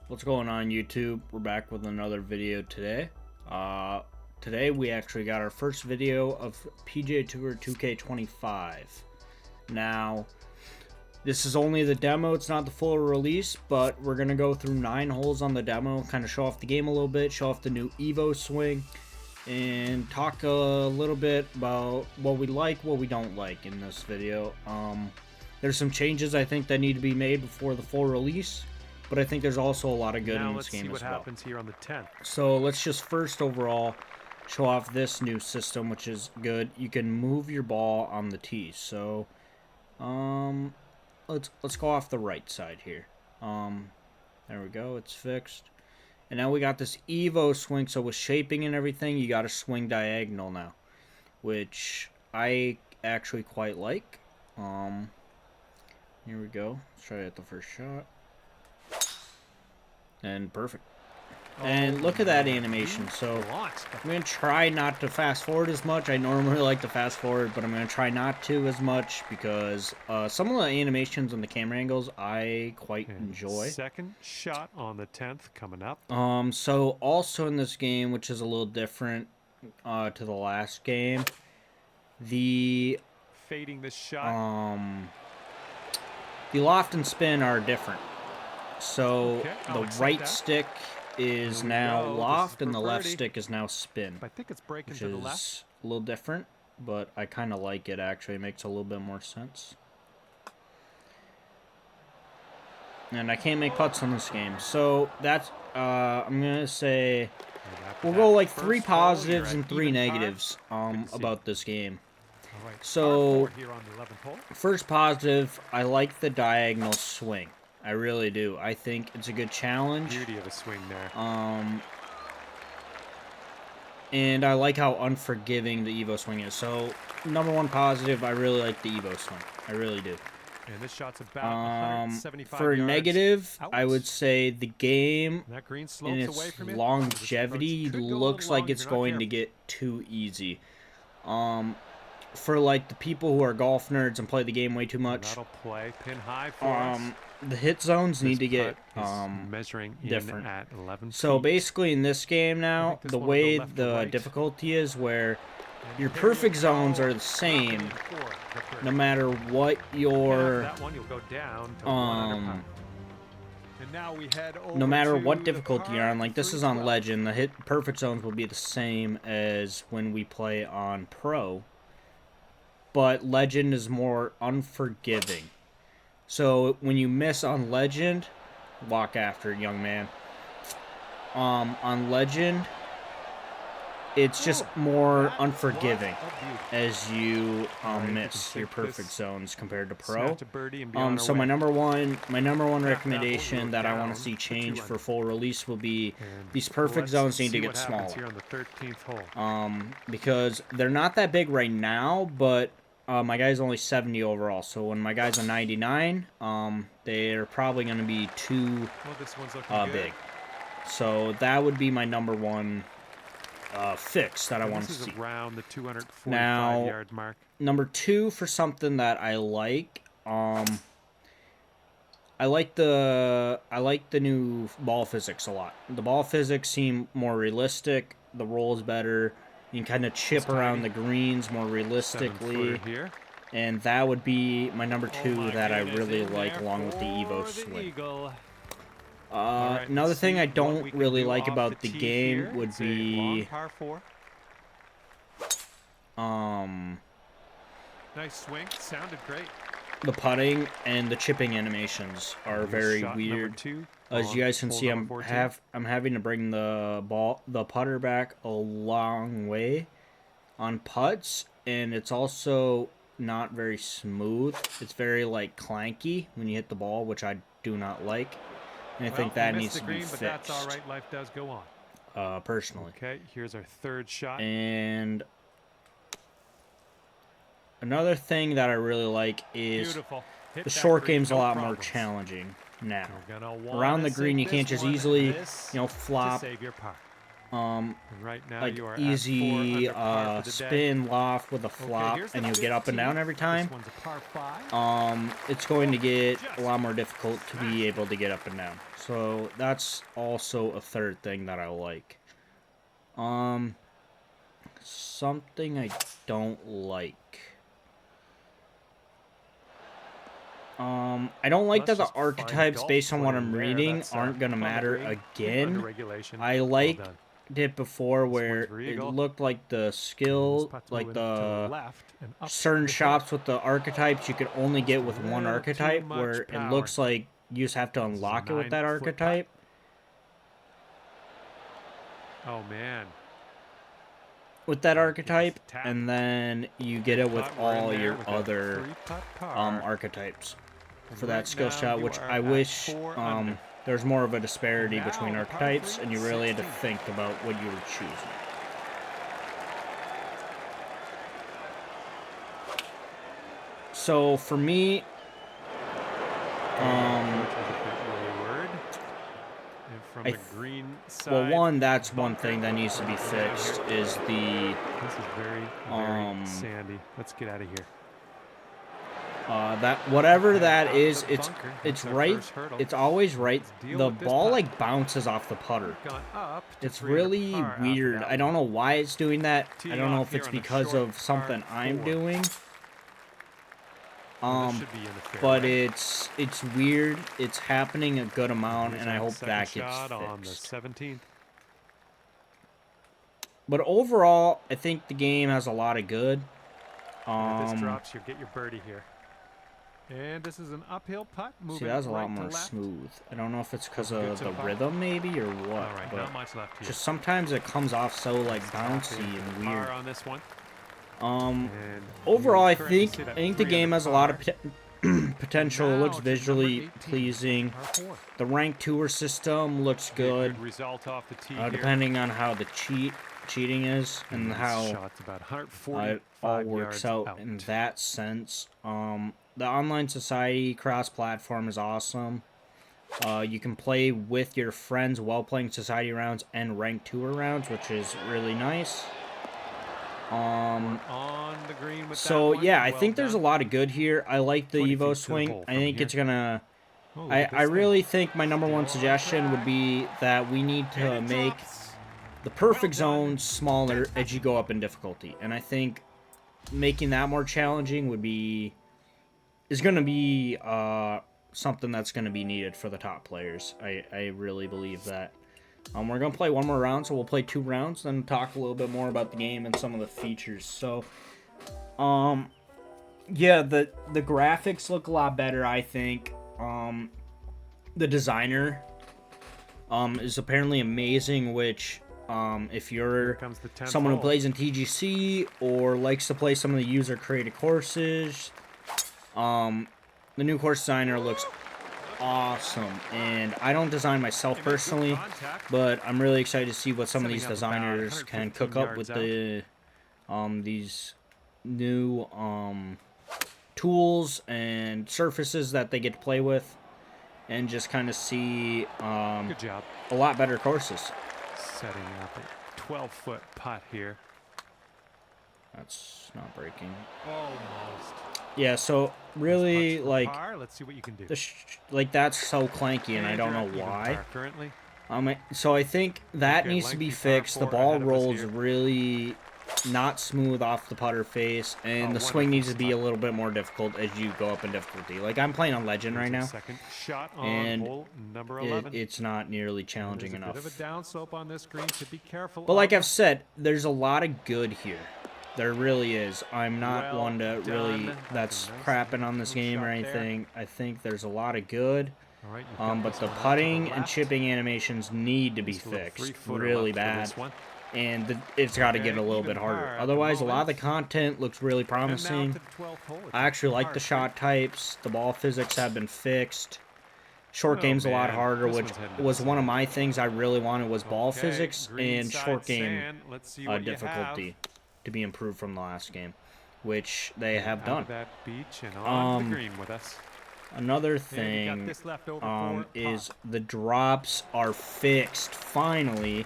What's going on, YouTube? We're back with another video today. Today we actually got our first video of PGA Tour 2K25. Now, this is only the demo, it's not the full release, but we're going to go through 9 holes on the demo, kind of show off the game a little bit, show off the new Evo swing, and talk a little bit about what we like, what we don't like in this video. There's some changes I think that need to be made before the full release, but I think there's also a lot of good in this game as well. Let's see what happens here on the 10th. So let's just first overall show off this new system, which is good. You can move your ball on the tee. So let's go off the right side here. There we go, it's fixed. And now we got this Evo swing, so with shaping and everything, you got to swing diagonal now, which I actually quite like. Here we go. Let's try it at the first shot. And perfect. And look at that animation. So I'm going to try not to fast forward as much. I normally like to fast forward, but I'm going to try not to as much because some of the animations and the camera angles I quite enjoy. Second shot on the 10th coming up. So also in this game, which is a little different to the last game, the fading the shot. The loft and spin are different. So the right stick is now loft and the left stick is now spin, I think it's breaking which to the is left. a little different, but I kind of like it actually. It makes a little bit more sense. And I can't make putts on this game. So that's, I'm going to say, we'll go like 3 positives and 3 negatives about this game. So, first positive, I like the diagonal swing. I really do. I think it's a good challenge. Beauty of a swing there. And I like how unforgiving the Evo swing is. So, number 1 positive, I really like the Evo swing. I really do. And this shot's about 175 for yards negative, out. I would say the game That green in slopes its away from it. longevity looks like it's going to get too easy. For like the people who are golf nerds and play the game way too much, that'll play pin high for us. The hit zones need to get measuring different. at 11 so feet. basically in this game now, the way the difficulty is where your perfect zones are the same no matter what your that one, you'll go down to and now we head over no matter to what the difficulty you're on. Like this is on 312. Legend, the hit perfect zones will be the same as when we play on Pro, but Legend is more unforgiving. So when you miss on Legend, walk after it, young man. On Legend, it's just more unforgiving as you miss your perfect zones compared to Pro. So my number one recommendation that I want to see change for full release will be these perfect zones need to get smaller. Because they're not that big right now, but my guy's only 70 overall, so when my guy's a 99, they're probably going to be too big. So that would be my number 1 fix that I want to see. Around the 245 now, yard mark. Number 2 for something that I like, I like the new ball physics a lot. The ball physics seem more realistic. The roll is better. You can kind of chip around the greens more realistically. And that would be my number 2 that I really like along with the Evo swing. Another thing I don't really like about the game would be nice swing, sounded great. The putting and the chipping animations are very weird. As you guys can see, I'm having to bring the putter back a long way on putts, and it's also not very smooth. It's very like clanky when you hit the ball, which I do not like, and I think that needs to be fixed. But that's all right. Life does go on. Personally. Okay, here's our 3rd shot. And another thing that I really like is the short game's a lot more challenging now. Around the green, you can't just easily, flop Right now like you are easy at 4 under par for the spin loft with a flop, here's the and you'll get up and down 15th. every time. This one's a par 5. It's going to get a lot more difficult to be able to get up and down. So that's also a third thing that I like. Something I don't like. I don't like that the archetypes based on what I'm reading aren't gonna matter again. I liked it before where it looked like the skill, like the certain shots with the archetypes you could only get with one archetype, where it looks like you just have to unlock it with that archetype. Oh man. With that archetype, and then you get it with all your other archetypes for that skill shot, which I wish there's more of a disparity between archetypes, and you really had to think about what you were choosing. So for me, well, one, that's one thing that needs to be fixed is the. This is very sandy. Let's get out of here. That whatever that is, it's right. It's always right. The ball like bounces off the putter. It's really weird. I don't know why it's doing that. I don't know if it's because of something I'm doing. But it's weird. It's happening a good amount, and I hope that gets fixed. But overall, I think the game has a lot of good. If this drops, you get your birdie here. And this is an uphill putt. See, that was a lot more smooth. I don't know if it's because of the rhythm, maybe, or what. All right, but not much left here. just sometimes it comes off so like bouncy and weird. On this one. Overall, I think the game has a lot of potential. It looks visually pleasing. The ranked tour system looks good, depending on how the cheating is and how it all works out in that sense. The online society cross-platform is awesome. You can play with your friends while playing society rounds and ranked tour rounds, which is really nice. So yeah, I think there's a lot of good here. I like the Evo swing. I think it's gonna. I really think my number one suggestion would be that we need to make the perfect zone smaller as you go up in difficulty, and I think making that more challenging is going to be something that's going to be needed for the top players. I really believe that. We're going to play one more round, so we'll play 2 rounds, then talk a little bit more about the game and some of the features. So, yeah, the graphics look a lot better, I think. The designer is apparently amazing, which if you're someone who plays in TGC or likes to play some of the user-created courses, the new course designer looks awesome. And I don't design myself personally, but I'm really excited to see what some of these designers can cook up with the these new tools and surfaces that they get to play with, and just kind of see good job. A lot better courses. Setting up a 12-foot putt here. That's not breaking. Almost. Yeah, so really, like, let's see what you can do. Like, that's so clanky, and I don't know why. So I think that needs to be fixed. The ball rolls really not smooth off the putter face, and the swing needs to be a little bit more difficult as you go up in difficulty. Like, I'm playing on Legend right now, and it's not nearly challenging enough. But like I've said, there's a lot of good here. There really is. I'm not one to really that's crapping on this game or anything. I think there's a lot of good. But the putting and chipping animations need to be fixed really bad. And it's got to get a little bit harder. Otherwise, a lot of the content looks really promising. I actually like the shot types. The ball physics have been fixed. Short game's a lot harder, which was one of my things I really wanted was ball physics and short game difficulty to be improved from the last game, which they have done. Another thing is the drops are fixed finally.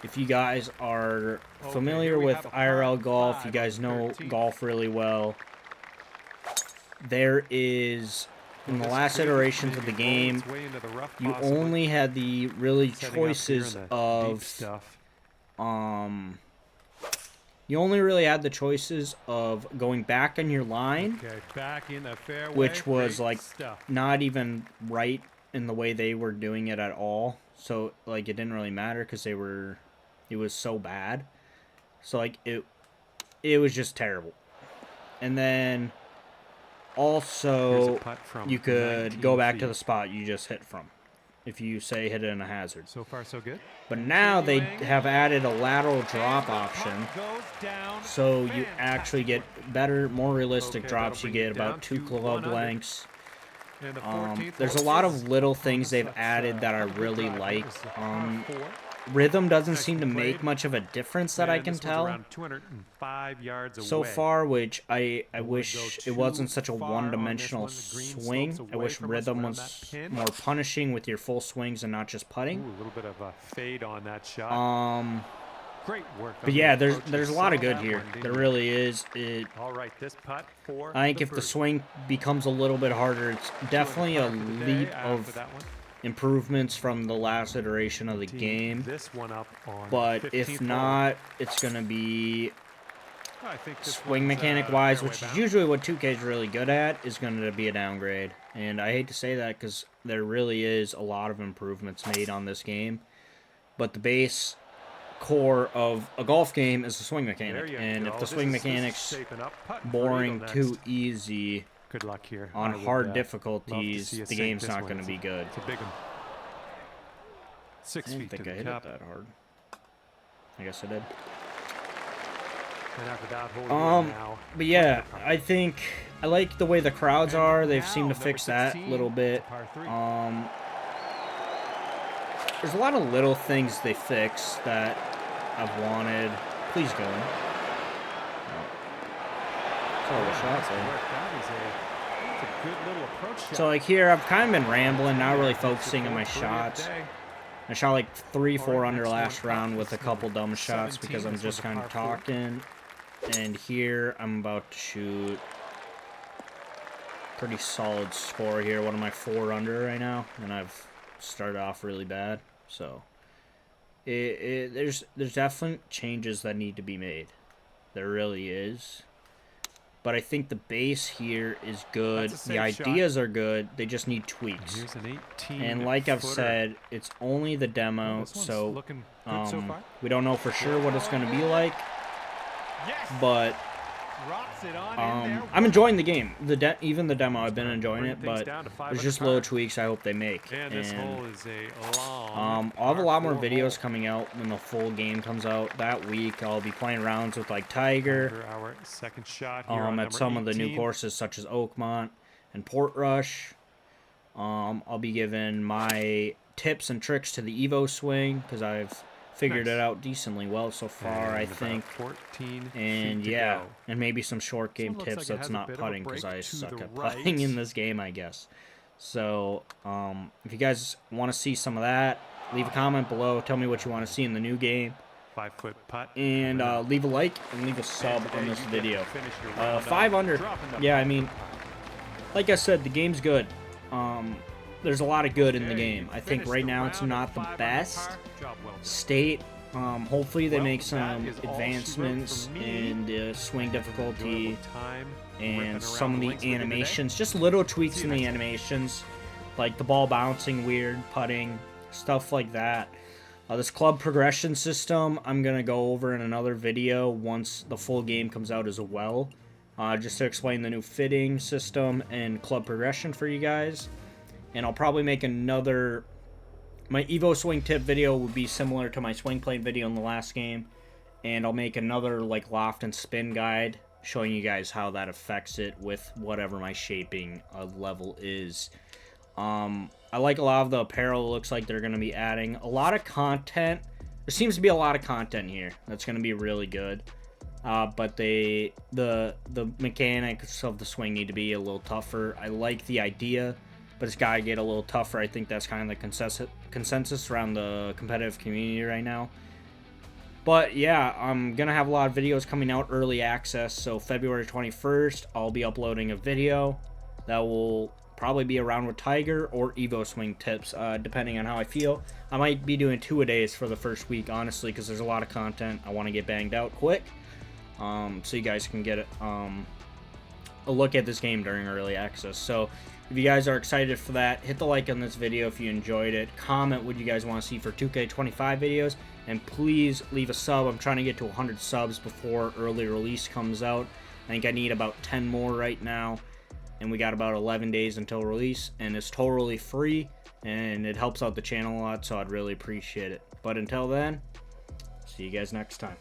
if you guys are Okay, familiar here we with have a IRL par golf, you 5 guys on the know 13th. golf really well. There is, in the This last could iterations of the maybe roll game, its way into the rough you possibly. only had the really Setting up here in choices the deep of, stuff. you only really had the choices of going back on your line, Okay, back in the fairway. which was Great like stuff. not even right in the way they were doing it at all. So like it didn't really matter because it was so bad. So like it was just terrible. And then Here's a also putt from you could go 19 back to feet. the spot you just hit from if you say hit it in a hazard. So far, so good. But now they Continuing. have added a lateral And drop the option, putt goes down. so you Fantastic actually get work. better, more realistic Okay, drops. that'll You bring get it down about 2 to club 1 under. lengths. And the 14th There's a hole lot is of little upon things us. they've That's, added that I not a good really drive. like. That was a par 4. Rhythm doesn't seem to Nicely make played. much of a difference that I And can this one's tell around 205 yards so away. far, which I Wouldn't wish go it wasn't too such a far on this one-dimensional one. The green swing. slopes I away wish from us rhythm around that was pin. more punishing with your full swings and not just Ooh, putting. a little bit of a fade on that shot. Great work. But on yeah, the approach. there's You a lot of saw good that here. one, didn't There you? really is. All right, this putt for I think the if the birdie. swing becomes a little bit harder, it's 2 under definitely a par for the day leap after of that one. improvements from the last iteration of the Team game. this one up on But 15th if hole. not, it's going to be I think this swing one's, mechanic wise, fairway which is bound. usually what 2K is really good at, is going to be a downgrade. And I hate to say that because there really is a lot of improvements made on this game. But the base core of a golf game is the swing There mechanic. you And go. if the This swing is mechanics shaping up. Putt boring, for too next. easy Good luck here. on I would, hard love to difficulties, see us the sink game's this not one. going to be good. It's a big one. I 6 didn't feet think to I the hit cup. it that hard. I guess I did. And after that hole, now. But yeah, I think I like the way the crowds are. They've seemed to fix that a little bit. There's a lot of little things they fix that I've wanted. Please go in. Horrible shots there. That's a good little approach shot. So like here, I've kind of been rambling, not really focusing on my shots. I shot like 3-4 under last round with a couple dumb shots because I'm just kind of talking. And here, I'm about to shoot pretty solid score here. What am I, 4 under right now? And I've started off really bad. So, there's definitely changes that need to be made. There really is. But I think the base here is good. The ideas are good. They just need tweaks. Here's an 18 And like I've footer. said, it's only the demo, so looking good so far. we don't know for sure what it's going to be like. Yes. But Drops it on in there. I'm enjoying the game. Even the demo, I've been enjoying it, Bring things but down to 5 there's under just par. little tweaks I hope they make. And this hole is a long I'll have a lot more par videos four coming out when the full game comes out that week. I'll be playing rounds with like Tiger, under our second shot here on at number some of the new 18. courses such as Oakmont and Portrush. I'll be giving my tips and tricks to the Evo swing because I've figured it out decently well so far, And I about think. 14 And feet to yeah, go. and maybe some short game This one looks tips like it that's has a not bit of a putting because break I to suck the at putting right. in this game, I guess. So, if you guys want to see some of that, leave a comment below. Tell me what you want to see in the new game. 5-foot putt. And coming up. leave a like and leave a sub And on today this you get video. to finish your round off 5 under. dropping the Yeah, I putt. mean, like I said, the game's good. There's a lot of good in the Okay, game. you I think finished right the now it's round at not the 5 under best par. Job well done. state. Hopefully they Well, make that some is all she wrote advancements for me. in the swing difficulty Enjoyable time ripping and around some of the the links with you today. animations. Just little tweaks See in you the next time. animations, like the ball bouncing weird, putting, stuff like that. This club progression system, I'm going to go over in another video once the full game comes out as well. Just to explain the new fitting system and club progression for you guys. And I'll probably make another... My Evo swing tip video would be similar to my swing plane video in the last game. And I'll make another like loft and spin guide showing you guys how that affects it with whatever my shaping level is. I like a lot of the apparel. It looks like they're going to be adding a lot of content. There seems to be a lot of content here that's going to be really good. But the mechanics of the swing need to be a little tougher. I like the idea, but it's got to get a little tougher. I think that's kind of the consensus around the competitive community right now. But yeah, I'm going to have a lot of videos coming out early access. So February 21st, I'll be uploading a video that will probably be around with Tiger or Evo swing tips, depending on how I feel. I might be doing 2-a-days for the first week, honestly, because there's a lot of content I want to get banged out quick. So you guys can get a look at this game during early access. So if you guys are excited for that, hit the like on this video if you enjoyed it. Comment what you guys want to see for 2K25 videos. And please leave a sub. I'm trying to get to 100 subs before early release comes out. I think I need about 10 more right now. And we got about 11 days until release. And it's totally free. And it helps out the channel a lot, so I'd really appreciate it. But until then, see you guys next time.